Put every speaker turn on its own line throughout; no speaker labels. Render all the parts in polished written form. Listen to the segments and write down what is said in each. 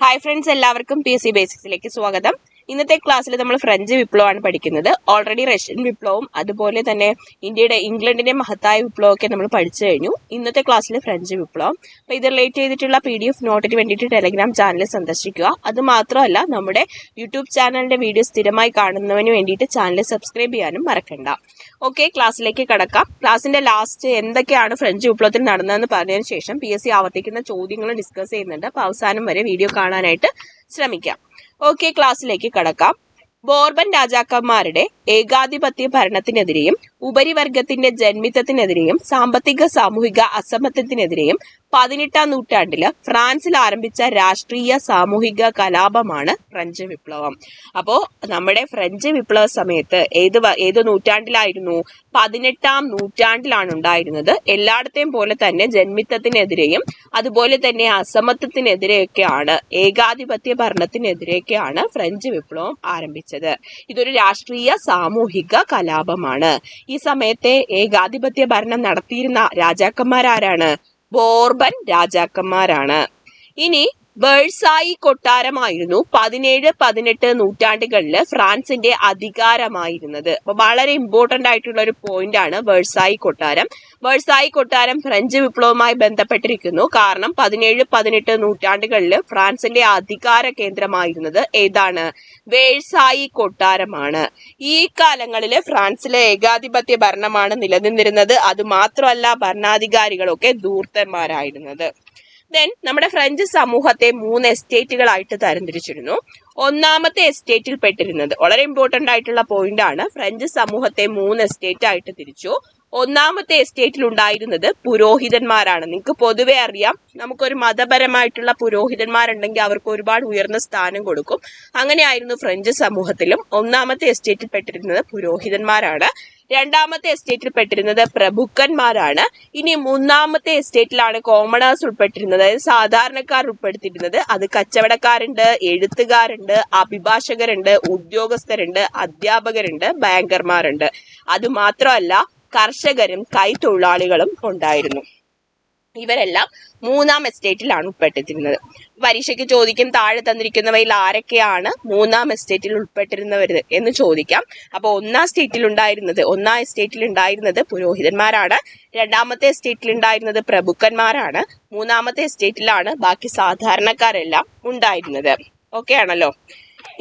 Hi friends, എല്ലാവർക്കും PSC ബേസിക്സിലേക്ക് സ്വാഗതം. ഇന്നത്തെ ക്ലാസ്സിൽ നമ്മൾ ഫ്രഞ്ച് വിപ്ലവമാണ് പഠിക്കുന്നത്. ഓൾറെഡി റഷ്യൻ വിപ്ലവവും അതുപോലെ തന്നെ ഇംഗ്ലണ്ടിന്റെ മഹത്തായ വിപ്ലവമൊക്കെ നമ്മൾ പഠിച്ചു കഴിഞ്ഞു. ഇന്നത്തെ ക്ലാസ്സിൽ ഫ്രഞ്ച് വിപ്ലവം. അപ്പോൾ ഇത് റിലേറ്റ് ചെയ്തിട്ടുള്ള PDF നോട്ടിന് വേണ്ടിയിട്ട് ടെലഗ്രാം ചാനൽ സന്ദർശിക്കുക. അത് മാത്രമല്ല, നമ്മുടെ യൂട്യൂബ് ചാനലിന്റെ വീഡിയോ സ്ഥിരമായി കാണുന്നതിന് വേണ്ടിയിട്ട് ചാനൽ സബ്സ്ക്രൈബ് ചെയ്യാനും മറക്കണ്ട. ഓക്കെ, ക്ലാസ്സിലേക്ക് കടക്കാം. ക്ലാസ്സിന്റെ ലാസ്റ്റ് എന്തൊക്കെയാണ് ഫ്രഞ്ച് വിപ്ലവത്തിൽ നടന്നതെന്ന് പറഞ്ഞതിന് ശേഷം PSC ആവർത്തിക്കുന്ന ചോദ്യങ്ങൾ ഡിസ്കസ് ചെയ്യുന്നുണ്ട്. അപ്പോൾ അവസാനം വരെ വീഡിയോ കാണാനായിട്ട് ശ്രമിക്കാം. ഓക്കെ, ക്ലാസ്സിലേക്ക് കടക്കാം. ബോർബൻ രാജാക്കന്മാരുടെ ഏകാധിപത്യ ഭരണത്തിനെതിരെയും ഉപരിവർഗത്തിന്റെ ജന്മിത്തത്തിനെതിരെയും സാമ്പത്തിക സാമൂഹിക അസമത്വത്തിനെതിരെയും 18ാം നൂറ്റാണ്ടില് ഫ്രാൻസിൽ ആരംഭിച്ച രാഷ്ട്രീയ സാമൂഹിക കലാപമാണ് ഫ്രഞ്ച് വിപ്ലവം. അപ്പോ നമ്മുടെ ഫ്രഞ്ച് വിപ്ലവ സമയത്ത് ഏത് നൂറ്റാണ്ടിലായിരുന്നു? 18ാം നൂറ്റാണ്ടിലാണ് ഉണ്ടായിരുന്നത്. എല്ലായിടത്തെയും പോലെ തന്നെ ജന്മിത്തത്തിനെതിരെയും അതുപോലെ തന്നെ അസമത്വത്തിനെതിരെയൊക്കെയാണ്, ഏകാധിപത്യ ഭരണത്തിനെതിരെയൊക്കെയാണ് ഫ്രഞ്ച് വിപ്ലവം ആരംഭിച്ചത്. ഇതൊരു രാഷ്ട്രീയ സാമൂഹിക കലാപമാണ്. ഈ സമയത്തെ ഏകാധിപത്യ ഭരണം നടത്തിയിരുന്ന രാജാക്കന്മാരാരാണ്? ബോർബൻ രാജാക്കന്മാരാണ്. ഇനി വേഴ്സായി കൊട്ടാരമായിരുന്നു 17-18 നൂറ്റാണ്ടുകളില് ഫ്രാൻസിന്റെ അധികാരമായിരുന്നത്. അപ്പൊ വളരെ ഇമ്പോർട്ടന്റ് ആയിട്ടുള്ള ഒരു പോയിന്റ് ആണ് വേഴ്സായി കൊട്ടാരം. വേഴ്സായി കൊട്ടാരം ഫ്രഞ്ച് വിപ്ലവവുമായി ബന്ധപ്പെട്ടിരിക്കുന്നു. കാരണം 17-18 നൂറ്റാണ്ടുകളില് ഫ്രാൻസിന്റെ അധികാര കേന്ദ്രമായിരുന്നത് ഏതാണ്? വേഴ്സായി കൊട്ടാരമാണ്. ഈ കാലങ്ങളില് ഫ്രാൻസിലെ ഏകാധിപത്യ ഭരണമാണ് നിലനിന്നിരുന്നത്. അത് മാത്രമല്ല, ഭരണാധികാരികളൊക്കെ ധൂർത്തന്മാരായിരുന്നത്. നമ്മുടെ ഫ്രഞ്ച് സമൂഹത്തെ 3 എസ്റ്റേറ്റുകളായിട്ട് തരംതിരിച്ചിരുന്നു. ഒന്നാമത്തെ എസ്റ്റേറ്റിൽ പെട്ടിരുന്നത് വളരെ ഇമ്പോർട്ടന്റ് ആയിട്ടുള്ള പോയിന്റ് ആണ്. ഫ്രഞ്ച് സമൂഹത്തെ 3 എസ്റ്റേറ്റ് ആയിട്ട് തിരിച്ചു. ഒന്നാമത്തെ എസ്റ്റേറ്റിൽ ഉണ്ടായിരുന്നത് പുരോഹിതന്മാരാണ്. നിങ്ങൾക്ക് പൊതുവെ അറിയാം, നമുക്കൊരു മതപരമായിട്ടുള്ള പുരോഹിതന്മാരുണ്ടെങ്കിൽ അവർക്ക് ഒരുപാട് ഉയർന്ന സ്ഥാനം കൊടുക്കും. അങ്ങനെയായിരുന്നു ഫ്രഞ്ച് സമൂഹത്തിലും. ഒന്നാമത്തെ എസ്റ്റേറ്റിൽ പെട്ടിരുന്നത് പുരോഹിതന്മാരാണ്. രണ്ടാമത്തെ എസ്റ്റേറ്റിൽ പെട്ടിരുന്നത് പ്രഭുക്കന്മാരാണ്. ഇനി മൂന്നാമത്തെ എസ്റ്റേറ്റിലാണ് കോമണേഴ്സ് ഉൾപ്പെട്ടിരുന്നത്, അതായത് സാധാരണക്കാർ ഉൾപ്പെടുത്തിയിരുന്നത്. അത് കച്ചവടക്കാരുണ്ട്, എഴുത്തുകാരുണ്ട്, അഭിഭാഷകരുണ്ട്, ഉദ്യോഗസ്ഥരുണ്ട്, അധ്യാപകരുണ്ട്, ബാങ്കർമാരുണ്ട്. അത് മാത്രമല്ല, കർഷകരും കൈത്തൊഴിലാളികളും ഉണ്ടായിരുന്നു. ഇവരെല്ലാം മൂന്നാം എസ്റ്റേറ്റിലാണ് ഉൾപ്പെട്ടിരുന്നത്. പരീക്ഷയ്ക്ക് ചോദിക്കും, താഴെ തന്നിരിക്കുന്നവയിൽ ആരൊക്കെയാണ് മൂന്നാം എസ്റ്റേറ്റിൽ ഉൾപ്പെട്ടിരുന്നവർ എന്ന് ചോദിക്കാം. അപ്പൊ ഒന്നാം എസ്റ്റേറ്റിൽ ഉണ്ടായിരുന്നത് പുരോഹിതന്മാരാണ്. രണ്ടാമത്തെ എസ്റ്റേറ്റിൽ ഉണ്ടായിരുന്നത് പ്രഭുക്കന്മാരാണ്. മൂന്നാമത്തെ എസ്റ്റേറ്റിലാണ് ബാക്കി സാധാരണക്കാരെല്ലാം ഉണ്ടായിരുന്നത്. ഓക്കെ ആണല്ലോ.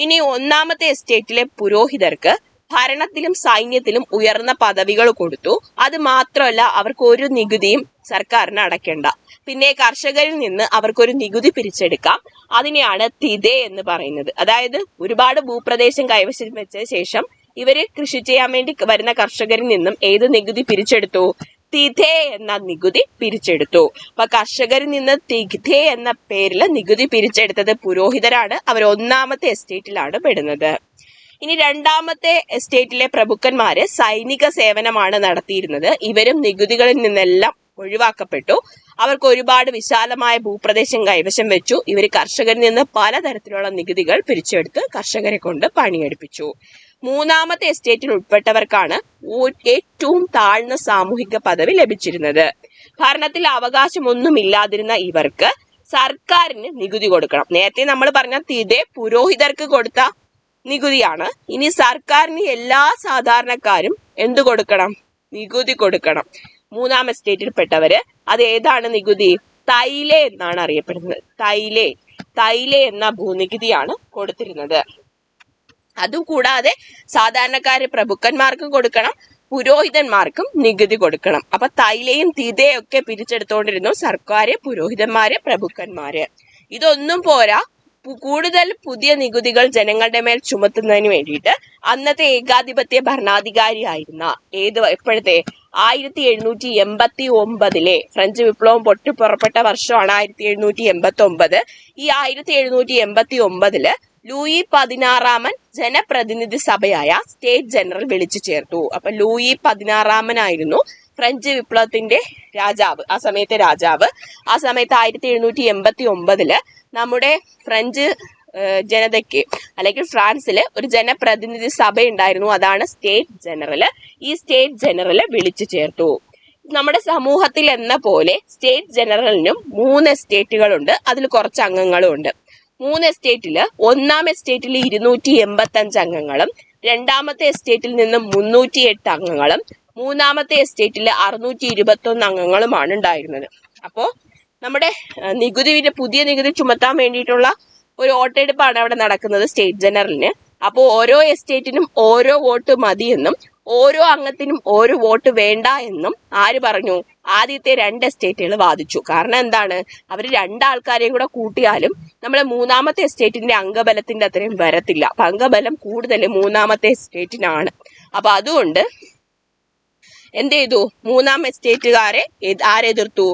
ഇനി ഒന്നാമത്തെ എസ്റ്റേറ്റിലെ പുരോഹിതർക്ക് ഭരണത്തിലും സൈന്യത്തിലും ഉയർന്ന പദവികൾ കൊടുത്തു. അത് മാത്രമല്ല, അവർക്ക് ഒരു നികുതിയും സർക്കാരിന് അടയ്ക്കേണ്ട. പിന്നെ കർഷകരിൽ നിന്ന് അവർക്കൊരു നികുതി പിരിച്ചെടുക്കാം. അതിനെയാണ് തിതെ എന്ന് പറയുന്നത്. അതായത് ഒരുപാട് ഭൂപ്രദേശം കൈവശം വെച്ച ശേഷം ഇവര് കൃഷി ചെയ്യാൻ വേണ്ടി വരുന്ന കർഷകരിൽ നിന്നും ഏത് നികുതി പിരിച്ചെടുത്തു? തിതെ എന്ന നികുതി പിരിച്ചെടുത്തു. അപ്പൊ കർഷകരിൽ നിന്ന് തിതെ എന്ന പേരിൽ നികുതി പിരിച്ചെടുത്തത് പുരോഹിതരാണ്. അവർ ഒന്നാമത്തെ എസ്റ്റേറ്റിലാണ് പെടുന്നത്. ഇനി രണ്ടാമത്തെ എസ്റ്റേറ്റിലെ പ്രഭുക്കന്മാര് സൈനിക സേവനമാണ് നടത്തിയിരുന്നത്. ഇവരും നികുതികളിൽ നിന്നെല്ലാം ഒഴിവാക്കപ്പെട്ടു. അവർക്ക് ഒരുപാട് വിശാലമായ ഭൂപ്രദേശം കൈവശം വെച്ചു. ഇവർ കർഷകരിൽ നിന്ന് പലതരത്തിലുള്ള നികുതികൾ പിരിച്ചെടുത്ത് കർഷകരെ കൊണ്ട് പണിയെടുപ്പിച്ചു. മൂന്നാമത്തെ എസ്റ്റേറ്റിൽ ഉൾപ്പെട്ടവർക്കാണ് ഏറ്റവും താഴ്ന്ന സാമൂഹിക പദവി ലഭിച്ചിരുന്നത്. ഭരണത്തിൽ അവകാശമൊന്നുമില്ലാതിരുന്ന ഇവർക്ക് സർക്കാരിന് നികുതി കൊടുക്കണം. നേരത്തെ നമ്മൾ പറഞ്ഞ തിതെ പുരോഹിതർക്ക് കൊടുത്ത നികുതിയാണ്. ഇനി സർക്കാരിന് എല്ലാ സാധാരണക്കാരും എന്തു കൊടുക്കണം? നികുതി കൊടുക്കണം. മൂന്നാം എസ്റ്റേറ്റിൽ പെട്ടവര് അത് ഏതാണ് നികുതി? തൈലെ എന്നാണ് അറിയപ്പെടുന്നത്. തൈലെ എന്ന ഭൂനികുതിയാണ് കൊടുത്തിരുന്നത്. അതുകൂടാതെ സാധാരണക്കാര് പ്രഭുക്കന്മാർക്കും കൊടുക്കണം, പുരോഹിതന്മാർക്കും നികുതി കൊടുക്കണം. അപ്പൊ തൈലയും തിതയും ഒക്കെ പിരിച്ചെടുത്തോണ്ടിരുന്നു സർക്കാര്, പുരോഹിതന്മാര്, പ്രഭുക്കന്മാര്. ഇതൊന്നും പോരാ, കൂടുതൽ പുതിയ നികുതികൾ ജനങ്ങളുടെ മേൽ ചുമത്തുന്നതിന് വേണ്ടിയിട്ട് അന്നത്തെ ഏകാധിപത്യ ഭരണാധികാരിയായിരുന്ന എപ്പോഴത്തെ 1789 ഫ്രഞ്ച് വിപ്ലവം പൊട്ടിപ്പുറപ്പെട്ട വർഷമാണ് 1789. ഈ 1789 ലൂയി 16 ജനപ്രതിനിധി സഭയായ സ്റ്റേറ്റ് ജനറൽ വിളിച്ചു ചേർത്തു. അപ്പൊ ലൂയി 16 ഫ്രഞ്ച് വിപ്ലവത്തിന്റെ രാജാവ്, ആ സമയത്തെ രാജാവ്. ആ സമയത്ത് 1789 നമ്മുടെ ഫ്രഞ്ച് ജനതയ്ക്ക് അല്ലെങ്കിൽ ഫ്രാൻസില് ഒരു ജനപ്രതിനിധി സഭ ഉണ്ടായിരുന്നു. അതാണ് സ്റ്റേറ്റ് ജനറൽ. ഈ സ്റ്റേറ്റ് ജനറൽ വിളിച്ചു ചേർത്തു. നമ്മുടെ സമൂഹത്തിൽ എന്ന പോലെ സ്റ്റേറ്റ് ജനറലിനും 3 എസ്റ്റേറ്റുകളുണ്ട്. അതിൽ കുറച്ച് അംഗങ്ങളും ഉണ്ട്. 3 എസ്റ്റേറ്റിൽ ഒന്നാം എസ്റ്റേറ്റിൽ 285 അംഗങ്ങളും രണ്ടാമത്തെ എസ്റ്റേറ്റിൽ നിന്നും 308 അംഗങ്ങളും മൂന്നാമത്തെ എസ്റ്റേറ്റിൽ 621 അംഗങ്ങളുമാണ് ഉണ്ടായിരുന്നത്. അപ്പോൾ നമ്മുടെ പുതിയ നികുതി ചുമത്താൻ വേണ്ടിയിട്ടുള്ള ഒരു വോട്ടെടുപ്പാണ് അവിടെ നടക്കുന്നത് സ്റ്റേറ്റ് ജനറലിന്. അപ്പോൾ ഓരോ എസ്റ്റേറ്റിനും ഓരോ വോട്ട് മതിയെന്നും ഓരോ അംഗത്തിനും ഒരു വോട്ട് വേണ്ട എന്നും ആര് പറഞ്ഞു? ആദ്യത്തെ 2 എസ്റ്റേറ്റുകൾ വാദിച്ചു. കാരണം എന്താണ്? അവർ 2 ആൾക്കാരെയും കൂടെ കൂട്ടിയാലും നമ്മളെ മൂന്നാമത്തെ എസ്റ്റേറ്റിന്റെ അംഗബലത്തിന്റെ അത്രയും വരത്തില്ല. അപ്പൊ അംഗബലം കൂടുതൽ മൂന്നാമത്തെ എസ്റ്റേറ്റിനാണ്. അപ്പൊ അതുകൊണ്ട് എന്ത് ചെയ്തു? മൂന്നാം എസ്റ്റേറ്റുകാരെ ആരെതിർത്തു?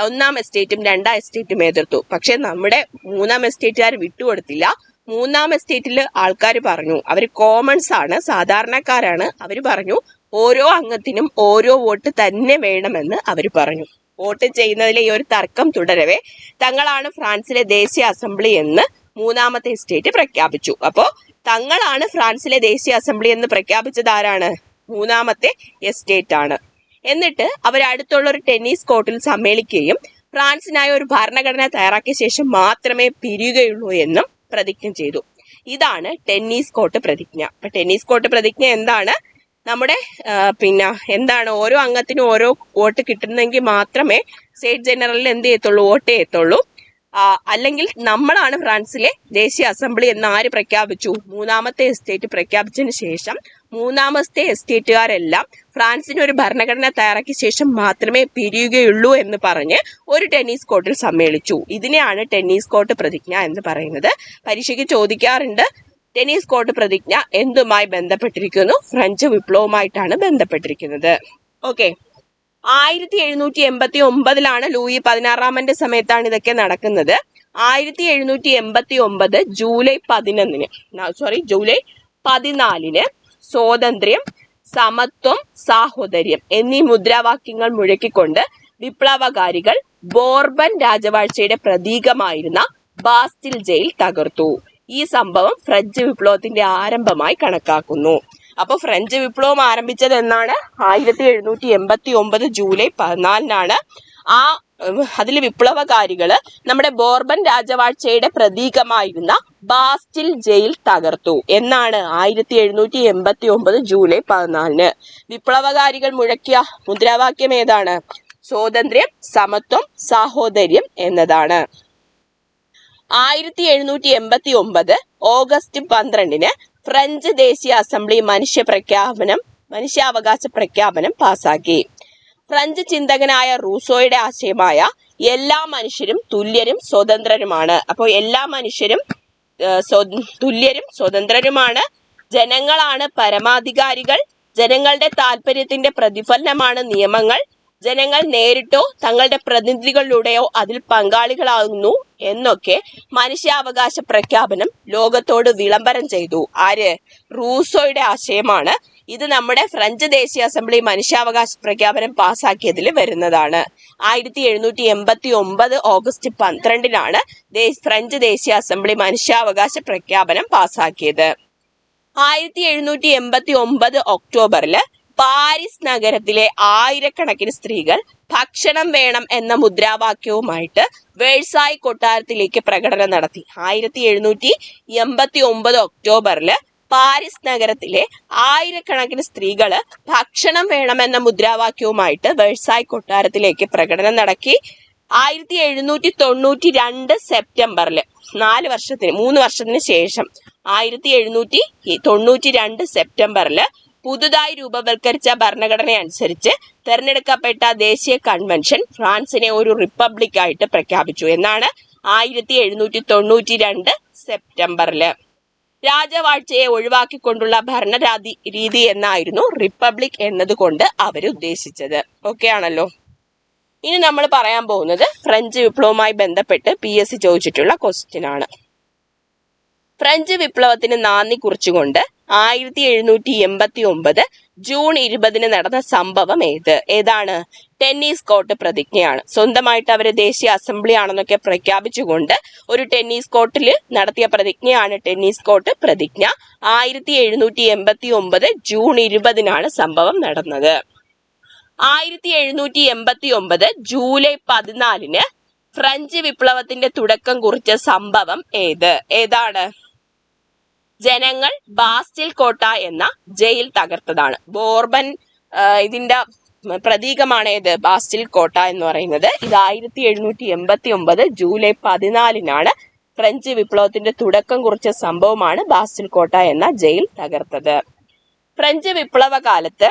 ഒന്നാം എസ്റ്റേറ്റും 2ാം എസ്റ്റേറ്റും എതിർത്തു. പക്ഷെ നമ്മുടെ മൂന്നാം എസ്റ്റേറ്റുകാർ വിട്ടുകൊടുത്തില്ല. മൂന്നാം എസ്റ്റേറ്റിൽ ആൾക്കാർ പറഞ്ഞു, അവർ കോമൺസ് ആണ്, സാധാരണക്കാരാണ്. അവർ പറഞ്ഞു ഓരോ അംഗത്തിനും ഓരോ വോട്ട് തന്നെ വേണമെന്ന് അവർ പറഞ്ഞു. വോട്ട് ചെയ്യുന്നതിലെ ഈ ഒരു തർക്കം തുടരവേ തങ്ങളാണ് ഫ്രാൻസിലെ ദേശീയ അസംബ്ലി എന്ന് മൂന്നാമത്തെ എസ്റ്റേറ്റ് പ്രഖ്യാപിച്ചു. അപ്പോ തങ്ങളാണ് ഫ്രാൻസിലെ ദേശീയ അസംബ്ലി എന്ന് പ്രഖ്യാപിച്ചത് ആരാണ്? മൂന്നാമത്തെ എസ്റ്റേറ്റ് ആണ്. എന്നിട്ട് അവർ അടുത്തുള്ള ഒരു ടെന്നീസ് കോർട്ടിൽ സമ്മേളിക്കുകയും ഫ്രാൻസിനായി ഒരു ഭരണഘടന തയ്യാറാക്കിയ ശേഷം മാത്രമേ പിരിയുകയുള്ളൂ എന്നും പ്രതിജ്ഞ ചെയ്തു. ഇതാണ് ടെന്നീസ് കോർട്ട് പ്രതിജ്ഞ. അപ്പൊ ടെന്നീസ് കോർട്ട് പ്രതിജ്ഞ എന്താണ്? നമ്മുടെ എന്താണ്, ഓരോ അംഗത്തിനും ഓരോ വോട്ട് കിട്ടുന്നെങ്കിൽ മാത്രമേ സ്റ്റേറ്റ് ജനറലിൽ എന്ത് ചെയ്യത്തുള്ളൂ? വോട്ട് ചെയ്യത്തുള്ളൂ. അല്ലെങ്കിൽ നമ്മളാണ് ഫ്രാൻസിലെ ദേശീയ അസംബ്ലി എന്ന് ആര് പ്രഖ്യാപിച്ചു? മൂന്നാമത്തെ എസ്റ്റേറ്റ് പ്രഖ്യാപിച്ചതിന് ശേഷം മൂന്നാമത്തെ എസ്റ്റേറ്റുകാരെല്ലാം ഫ്രാൻസിന് ഒരു ഭരണഘടന തയ്യാറാക്കിയ ശേഷം മാത്രമേ പിരിയുകയുള്ളൂ എന്ന് പറഞ്ഞ് ഒരു ടെന്നീസ് കോർട്ടിൽ സമ്മേളിച്ചു. ഇതിനെയാണ് ടെന്നീസ് കോർട്ട് പ്രതിജ്ഞ എന്ന് പറയുന്നത്. പരീക്ഷയ്ക്ക് ചോദിക്കാറുണ്ട്, ടെന്നീസ് കോർട്ട് പ്രതിജ്ഞ എന്തുമായി ബന്ധപ്പെട്ടിരിക്കുന്നു? ഫ്രഞ്ച് വിപ്ലവവുമായിട്ടാണ് ബന്ധപ്പെട്ടിരിക്കുന്നത്. ഓക്കെ, 1789 ലൂയി 16 സമയത്താണ് ഇതൊക്കെ നടക്കുന്നത്. 1789 ജൂലൈ 14 സ്വാതന്ത്ര്യം, സമത്വം, സാഹോദര്യം എന്നീ മുദ്രാവാക്യങ്ങൾ മുഴക്കിക്കൊണ്ട് വിപ്ലവകാരികൾ ബോർബൻ രാജവാഴ്ചയുടെ പ്രതീകമായിരുന്ന ബാസ്റ്റിൽ ജയിൽ തകർത്തു. ഈ സംഭവം ഫ്രഞ്ച് വിപ്ലവത്തിന്റെ ആരംഭമായി കണക്കാക്കുന്നു. അപ്പൊ ഫ്രഞ്ച് വിപ്ലവം ആരംഭിച്ചത് എന്നാണ്? 1789 ജൂലൈ 14 അതിൽ വിപ്ലവകാരികള് നമ്മുടെ ബോർബൻ രാജവാഴ്ചയുടെ പ്രതീകമായിരുന്ന ബാസ്റ്റിൽ ജയിൽ തകർത്തു. എന്നാണ്? 1789 ജൂലൈ 14. വിപ്ലവകാരികൾ മുഴക്കിയ മുദ്രാവാക്യം ഏതാണ്? സ്വാതന്ത്ര്യം, സമത്വം, സാഹോദര്യം എന്നതാണ്. 1789 ഓഗസ്റ്റ് 12 ഫ്രഞ്ച് ദേശീയ അസംബ്ലി മനുഷ്യാവകാശ പ്രഖ്യാപനം പാസാക്കി. ഫ്രഞ്ച് ചിന്തകനായ റൂസോയുടെ ആശയമായ എല്ലാ മനുഷ്യരും തുല്യരും സ്വതന്ത്രരുമാണ്. അപ്പോൾ എല്ലാ മനുഷ്യരും തുല്യരും സ്വതന്ത്രരുമാണ്. ജനങ്ങളാണ് പരമാധികാരികൾ. ജനങ്ങളുടെ താല്പര്യത്തിന്റെ പ്രതിഫലനമാണ് നിയമങ്ങൾ. ജനങ്ങൾ നേരിട്ടോ തങ്ങളുടെ പ്രതിനിധികളിലൂടെയോ അതിൽ പങ്കാളികളാകുന്നു എന്നൊക്കെ മനുഷ്യാവകാശ പ്രഖ്യാപനം ലോകത്തോട് വിളംബരം ചെയ്തു. ആര്? റൂസോയുടെ ആശയമാണ്. ഇത് നമ്മുടെ ഫ്രഞ്ച് ദേശീയ അസംബ്ലി മനുഷ്യാവകാശ പ്രഖ്യാപനം പാസാക്കിയതിൽ വരുന്നതാണ്. 1789 ഓഗസ്റ്റ് 12 ഫ്രഞ്ച് ദേശീയ അസംബ്ലി മനുഷ്യാവകാശ പ്രഖ്യാപനം പാസാക്കിയത്. 1789 ഒക്ടോബറിൽ പാരീസ് നഗരത്തിലെ ആയിരക്കണക്കിന് സ്ത്രീകൾ ഭക്ഷണം വേണം എന്ന മുദ്രാവാക്യവുമായിട്ട് വേഴ്സായി കൊട്ടാരത്തിലേക്ക് പ്രകടനം നടത്തി. 1789 ഒക്ടോബറിൽ പാരീസ് നഗരത്തിലെ ആയിരക്കണക്കിന് സ്ത്രീകള് ഭക്ഷണം വേണമെന്ന മുദ്രാവാക്യവുമായിട്ട് വേഴ്സായി കൊട്ടാരത്തിലേക്ക് പ്രകടനം നടത്തി. 1792 സെപ്റ്റംബറിൽ 3 വർഷത്തിന് ശേഷം 1792 സെപ്റ്റംബറിൽ പുതുതായി രൂപവൽക്കരിച്ച ഭരണഘടന അനുസരിച്ച് തെരഞ്ഞെടുക്കപ്പെട്ട ദേശീയ കൺവെൻഷൻ ഫ്രാൻസിനെ ഒരു റിപ്പബ്ലിക് ആയിട്ട് പ്രഖ്യാപിച്ചു. എന്നാണ്? 1792 സെപ്റ്റംബറിൽ. രാജവാഴ്ചയെ ഒഴിവാക്കിക്കൊണ്ടുള്ള ഭരണ രീതി എന്നായിരുന്നു റിപ്പബ്ലിക് എന്നതുകൊണ്ട് അവർ ഉദ്ദേശിച്ചത്. ഓക്കെ ആണല്ലോ. ഇനി നമ്മൾ പറയാൻ പോകുന്നത് ഫ്രഞ്ച് വിപ്ലവവുമായി ബന്ധപ്പെട്ട് PSC ചോദിച്ചിട്ടുള്ള ക്വസ്റ്റ്യൻ ആണ്. ഫ്രഞ്ച് വിപ്ലവത്തിന് നാന്ദി കുറിച്ചുകൊണ്ട് 1789 ജൂൺ 20 നടന്ന സംഭവം ഏതാണ്? ടെന്നീസ് കോർട്ട് പ്രതിജ്ഞയാണ്. സ്വന്തമായിട്ട് അവര് ദേശീയ അസംബ്ലി ആണെന്നൊക്കെ പ്രഖ്യാപിച്ചുകൊണ്ട് ഒരു ടെന്നീസ് കോർട്ടിൽ നടത്തിയ പ്രതിജ്ഞയാണ് ടെന്നീസ് കോർട്ട് പ്രതിജ്ഞ. 1789 ജൂൺ 20 സംഭവം നടന്നത്. 1789 ജൂലൈ 14 ഫ്രഞ്ച് വിപ്ലവത്തിന്റെ തുടക്കം കുറിച്ച സംഭവം ഏതാണ്? ജനങ്ങൾ ബാസ്റ്റിൽ കോട്ട എന്ന ജയിൽ തകർത്തതാണ്. ബോർബൻ ഇതിന്റെ പ്രതീകമാണ് ബാസ്റ്റിൽ കോട്ട എന്ന് പറയുന്നത്. ഇത് 1789 ജൂലൈ 14 ഫ്രഞ്ച് വിപ്ലവത്തിന്റെ തുടക്കം കുറിച്ച സംഭവമാണ് ബാസ്റ്റിൽ കോട്ട എന്ന ജയിൽ തകർത്തത്. ഫ്രഞ്ച് വിപ്ലവ കാലത്ത്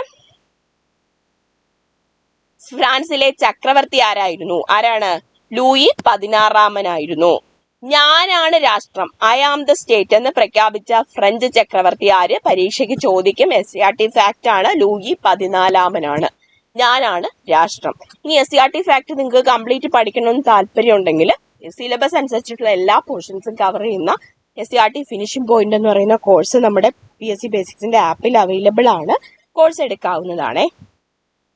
ഫ്രാൻസിലെ ചക്രവർത്തി ആരാണ്? ലൂയി 16 ഞാനാണ് രാഷ്ട്രം, ഐ ആം ദ സ്റ്റേറ്റ് എന്ന് പ്രഖ്യാപിച്ച ഫ്രഞ്ച് ചക്രവർത്തി ആര്? പരീക്ഷയ്ക്ക് ചോദിക്കും. SCRT ഫാക്ട് ആണ്. ലൂയി 14 ഞാനാണ് രാഷ്ട്രം. ഇനി SCRT ഫാക്ട് നിങ്ങൾക്ക് കംപ്ലീറ്റ് പഠിക്കണമെന്ന് താല്പര്യം ഉണ്ടെങ്കിൽ സിലബസ് അനുസരിച്ചിട്ടുള്ള എല്ലാ പോർഷൻസും കവർ ചെയ്യുന്ന SCRT ഫിനിഷിംഗ് പോയിന്റ് എന്ന് പറയുന്ന കോഴ്സ് നമ്മുടെ PSC ബേസിക്സിന്റെ ആപ്പിൽ അവൈലബിൾ ആണ്. കോഴ്സ് എടുക്കാവുന്നതാണ്.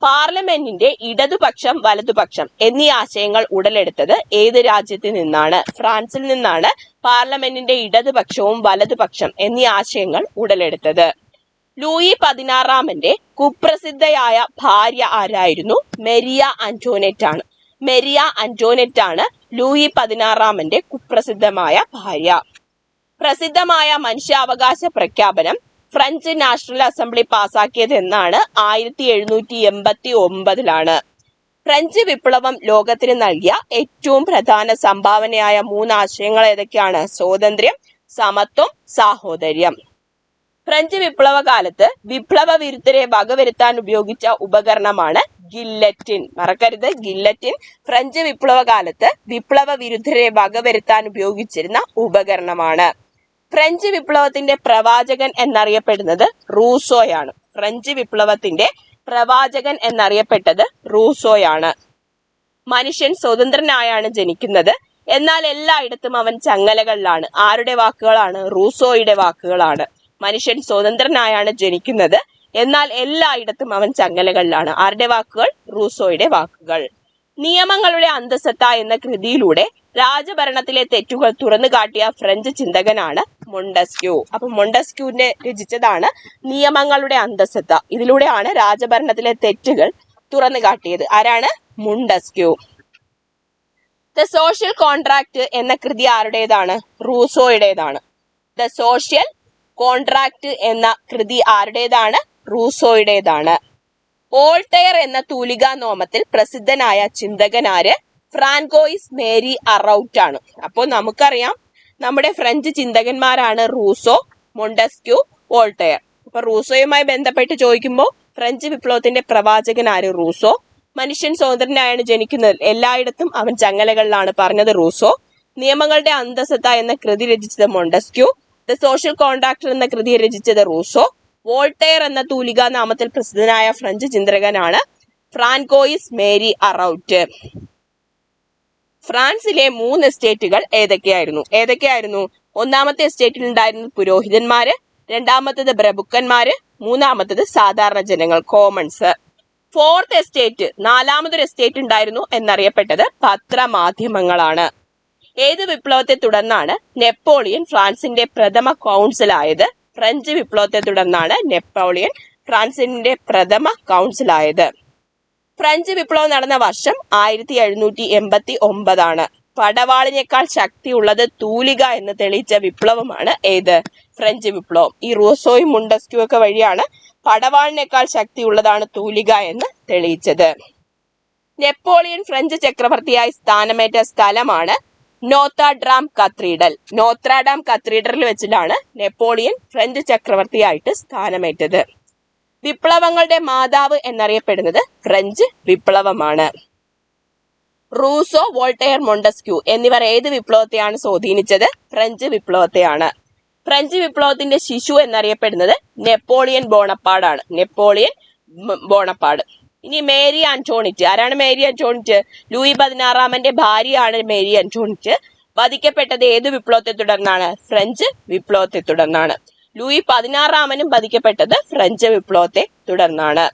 പാർലമെന്റിന്റെ ഇടതുപക്ഷം വലതുപക്ഷം എന്നീ ആശയങ്ങൾ ഉടലെടുത്തത് ഏത് രാജ്യത്തിൽ നിന്നാണ്? ഫ്രാൻസിൽ നിന്നാണ് പാർലമെന്റിന്റെ ഇടതുപക്ഷവും വലതുപക്ഷം എന്നീ ആശയങ്ങൾ ഉടലെടുത്തത്. ലൂയി 16 കുപ്രസിദ്ധയായ ഭാര്യ ആരായിരുന്നു? മെരിയ അന്റോനെറ്റ് ആണ്. മെരിയ അന്റോനെറ്റ് ആണ് ലൂയി 16 കുപ്രസിദ്ധമായ ഭാര്യ. പ്രസിദ്ധമായ മനുഷ്യാവകാശ പ്രഖ്യാപനം ഫ്രഞ്ച് നാഷണൽ അസംബ്ലി പാസാക്കിയത് എന്നാണ്? 1789 ഫ്രഞ്ച് വിപ്ലവം ലോകത്തിന് നൽകിയ ഏറ്റവും പ്രധാന സംഭാവനയായ 3 ആശയങ്ങൾ ഏതൊക്കെയാണ്? സ്വാതന്ത്ര്യം, സമത്വം, സാഹോദര്യം. ഫ്രഞ്ച് വിപ്ലവ കാലത്ത് വിപ്ലവ വിരുദ്ധരെ വകവരുത്താൻ ഉപയോഗിച്ച ഉപകരണമാണ് ഗില്ലറ്റിൻ. മറക്കരുത്, ഗില്ലറ്റിൻ ഫ്രഞ്ച് വിപ്ലവ കാലത്ത് വിപ്ലവ വിരുദ്ധരെ വകവരുത്താൻ ഉപയോഗിച്ചിരുന്ന ഉപകരണമാണ്. ഫ്രഞ്ച് വിപ്ലവത്തിന്റെ പ്രവാചകൻ എന്നറിയപ്പെടുന്നത് റൂസോയാണ്. ഫ്രഞ്ച് വിപ്ലവത്തിന്റെ പ്രവാചകൻ എന്നറിയപ്പെട്ടത് റൂസോയാണ്. മനുഷ്യൻ സ്വതന്ത്രനായാണ് ജനിക്കുന്നത്, എന്നാൽ എല്ലായിടത്തും അവൻ ചങ്ങലകളിലാണ്. ആരുടെ വാക്കുകളാണ്? റൂസോയുടെ വാക്കുകളാണ്. മനുഷ്യൻ സ്വതന്ത്രനായാണ് ജനിക്കുന്നത്, എന്നാൽ എല്ലായിടത്തും അവൻ ചങ്ങലകളിലാണ്. ആരുടെ വാക്കുകൾ? റൂസോയുടെ വാക്കുകൾ. നിയമങ്ങളുടെ അന്തസത്ത എന്ന കൃതിയിലൂടെ രാജഭരണത്തിലെ തെറ്റുകൾ തുറന്നു കാട്ടിയ ഫ്രഞ്ച് ചിന്തകനാണ് മൊണ്ടസ്ക്യൂ. അപ്പൊ മൊണ്ടസ്ക്യൂവിന്റെ രചിച്ചതാണ് നിയമങ്ങളുടെ അന്തസത്ത. ഇതിലൂടെയാണ് രാജഭരണത്തിലെ തെറ്റുകൾ തുറന്നു കാട്ടിയത്. ആരാണ്? മൊണ്ടസ്ക്യൂ. ദ സോഷ്യൽ കോൺട്രാക്ട് എന്ന കൃതി ആരുടേതാണ്? റൂസോയുടേതാണ്. ദ സോഷ്യൽ കോൺട്രാക്ട് എന്ന കൃതി ആരുടേതാണ്? റൂസോയുടേതാണ്. വോൾട്ടയർ എന്ന തൂലികാ നോമത്തിൽ പ്രസിദ്ധനായ ചിന്തകനാര്? ഫ്രാൻകോയിസ് മേരി അറൌട്ട് ആണ്. അപ്പോൾ നമുക്കറിയാം നമ്മുടെ ഫ്രഞ്ച് ചിന്തകന്മാരാണ് റൂസോ, മൊണ്ടസ്ക്യൂ, വോൾട്ടയർ. അപ്പൊ റൂസോയുമായി ബന്ധപ്പെട്ട് ചോദിക്കുമ്പോൾ ഫ്രഞ്ച് വിപ്ലവത്തിന്റെ പ്രവാചകൻ ആര്? റൂസോ. മനുഷ്യൻ സ്വതന്ത്രനായാണ് ജനിക്കുന്നത്, എല്ലായിടത്തും അവൻ ചങ്ങലകളിലാണ്, പറഞ്ഞത് റൂസോ. നിയമങ്ങളുടെ അന്തസത്ത എന്ന കൃതി രചിച്ചത് മൊണ്ടസ്ക്യൂ. ദ സോഷ്യൽ കോൺട്രാക്ട് എന്ന കൃതി രചിച്ചത് റൂസോ. വോൾട്ടയർ എന്ന തൂലികാ നാമത്തിൽ പ്രസിദ്ധനായ ഫ്രഞ്ച് ചിന്തകനാണ് ഫ്രാൻകോയിസ് മേരി അറൌട്ട്. ഫ്രാൻസിലെ 3 എസ്റ്റേറ്റുകൾ ഏതൊക്കെയായിരുന്നു? ഒന്നാമത്തെ എസ്റ്റേറ്റിൽ ഉണ്ടായിരുന്നത് പുരോഹിതന്മാര്, രണ്ടാമത്തത് പ്രഭുക്കന്മാര്, മൂന്നാമത്തത് സാധാരണ ജനങ്ങൾ, കോമൺസ്. 4th എസ്റ്റേറ്റ്, 4മതൊരു എസ്റ്റേറ്റ് ഉണ്ടായിരുന്നു എന്നറിയപ്പെട്ടത് പത്രമാധ്യമങ്ങളാണ്. ഏത് വിപ്ലവത്തെ തുടർന്നാണ് നെപ്പോളിയൻ ഫ്രാൻസിന്റെ പ്രഥമ കൗൺസിലായത്? ഫ്രഞ്ച് വിപ്ലവത്തെ തുടർന്നാണ് നെപ്പോളിയൻ ഫ്രാൻസിന്റെ പ്രഥമ കൗൺസിലായത്. ഫ്രഞ്ച് വിപ്ലവം നടന്ന വർഷം 1789. പടവാളിനേക്കാൾ ശക്തിയുള്ളത് തൂലിക എന്ന് തെളിയിച്ച വിപ്ലവമാണ് ഏത്? ഫ്രഞ്ച് വിപ്ലവം. ഈ റൂസോയും മൊണ്ടസ്ക്യൂ ഒക്കെ വഴിയാണ് പടവാളിനേക്കാൾ ശക്തിയുള്ളതാണ് തൂലിക എന്ന് തെളിയിച്ചത്. നെപ്പോളിയൻ ഫ്രഞ്ച് ചക്രവർത്തിയായി സ്ഥാനമേറ്റ സ്ഥലമാണ് നോത്രഡാം കത്തീഡ്രൽ. നോത്രഡാം കത്തീഡ്രൽ വെച്ചിട്ടാണ് നെപ്പോളിയൻ ഫ്രഞ്ച് ചക്രവർത്തിയായിട്ട് സ്ഥാനമേറ്റത്. വിപ്ലവങ്ങളുടെ മാതാവ് എന്നറിയപ്പെടുന്നത് ഫ്രഞ്ച് വിപ്ലവമാണ്. റൂസോ, വോൾട്ടയർ, മൊണ്ടസ്ക്യൂ എന്നിവർ ഏത് വിപ്ലവത്തെയാണ് സ്വാധീനിച്ചത്? ഫ്രഞ്ച് വിപ്ലവത്തെയാണ്. ഫ്രഞ്ച് വിപ്ലവത്തിന്റെ ശിശു എന്നറിയപ്പെടുന്നത് നെപ്പോളിയൻ ബോണപ്പാർട്ടാണ്. Napoleon Bonaparte. ഇനി മേരി അന്റോണിറ്റ്. ആരാണ് മേരി അന്റോണിറ്റ്? ലൂയി 16 ഭാര്യയാണ് മേരി അന്റോണിറ്റ്. വധിക്കപ്പെട്ടത് ഏത് വിപ്ലവത്തെ തുടർന്നാണ്? ഫ്രഞ്ച് വിപ്ലവത്തെ തുടർന്നാണ്. ലൂയി 16 വധിക്കപ്പെട്ടത് ഫ്രഞ്ച് വിപ്ലവത്തെ തുടർന്നാണ്.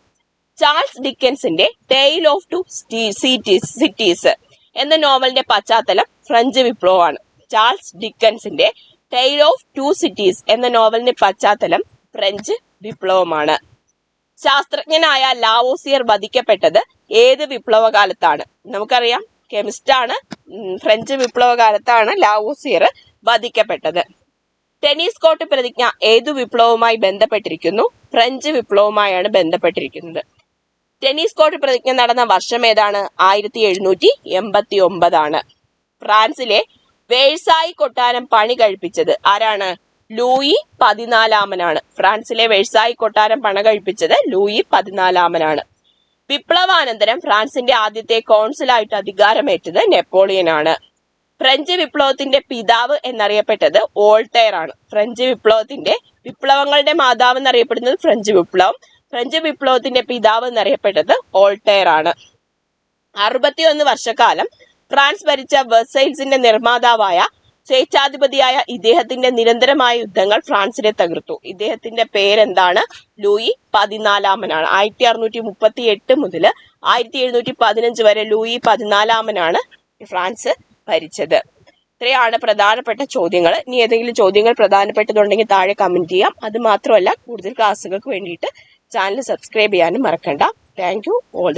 ചാൾസ് ഡിക്കൻസിന്റെ ടെയിൽ ഓഫ് 2 സിറ്റീസ് എന്ന നോവലിന്റെ പശ്ചാത്തലം ഫ്രഞ്ച് വിപ്ലവമാണ്. ചാൾസ് ഡിക്കൻസിന്റെ ടെയിൽ ഓഫ് 2 സിറ്റീസ് എന്ന നോവലിന്റെ പശ്ചാത്തലം ഫ്രഞ്ച് വിപ്ലവമാണ്. ശാസ്ത്രജ്ഞനായ ലാവോസിയർ വധിക്കപ്പെട്ടത് ഏത് വിപ്ലവകാലത്താണ്? നമുക്കറിയാം കെമിസ്റ്റ് ആണ്. ഫ്രഞ്ച് വിപ്ലവ കാലത്താണ് ലാവോസിയർ വധിക്കപ്പെട്ടത്. ടെന്നീസ് കോർട്ട് പ്രതിജ്ഞ ഏതു വിപ്ലവവുമായി ബന്ധപ്പെട്ടിരിക്കുന്നു? ഫ്രഞ്ച് വിപ്ലവവുമായാണ് ബന്ധപ്പെട്ടിരിക്കുന്നത്. ടെന്നീസ് കോർട്ട് പ്രതിജ്ഞ നടന്ന വർഷം ഏതാണ്? 1789 ഫ്രാൻസിലെ വേഴ്സായി കൊട്ടാരം പണി കഴിപ്പിച്ചത് ആരാണ്? ലൂയി 14 ഫ്രാൻസിലെ വേഴ്സായി കൊട്ടാരം പണി കഴിപ്പിച്ചത് ലൂയി 14 വിപ്ലവാനന്തരം ഫ്രാൻസിന്റെ ആദ്യത്തെ കോൺസുലായിട്ട് അധികാരമേറ്റത് നെപ്പോളിയൻ ആണ്. ഫ്രഞ്ച് വിപ്ലവത്തിന്റെ പിതാവ് എന്നറിയപ്പെട്ടത് വോൾട്ടയർ ആണ്. ഫ്രഞ്ച് വിപ്ലവങ്ങളുടെ മാതാവ് എന്നറിയപ്പെടുന്നത് ഫ്രഞ്ച് വിപ്ലവത്തിന്റെ പിതാവ് എന്നറിയപ്പെട്ടത് വോൾട്ടയർ ആണ്. 61 വർഷക്കാലം ഫ്രാൻസ് ഭരിച്ച വെർസൈൽസിന്റെ നിർമ്മാതാവായ സ്വേച്ഛാധിപതിയായ ഇദ്ദേഹത്തിന്റെ നിരന്തരമായ യുദ്ധങ്ങൾ ഫ്രാൻസിനെ തകർത്തു. ഇദ്ദേഹത്തിന്റെ പേരെന്താണ്? ലൂയി 14 1638 മുതൽ 1715 വരെ ലൂയി 14 ഫ്രാൻസ് ഭരിച്ചത്. ഇത്രയാണ് പ്രധാനപ്പെട്ട ചോദ്യങ്ങൾ. ഇനി ഏതെങ്കിലും ചോദ്യങ്ങൾ പ്രധാനപ്പെട്ടതുണ്ടെങ്കിൽ താഴെ കമന്റ് ചെയ്യാം. അത് മാത്രമല്ല, കൂടുതൽ ക്ലാസ്സുകൾക്ക് വേണ്ടിയിട്ട് ചാനൽ സബ്സ്ക്രൈബ് ചെയ്യാനും മറക്കണ്ട. Thank you all.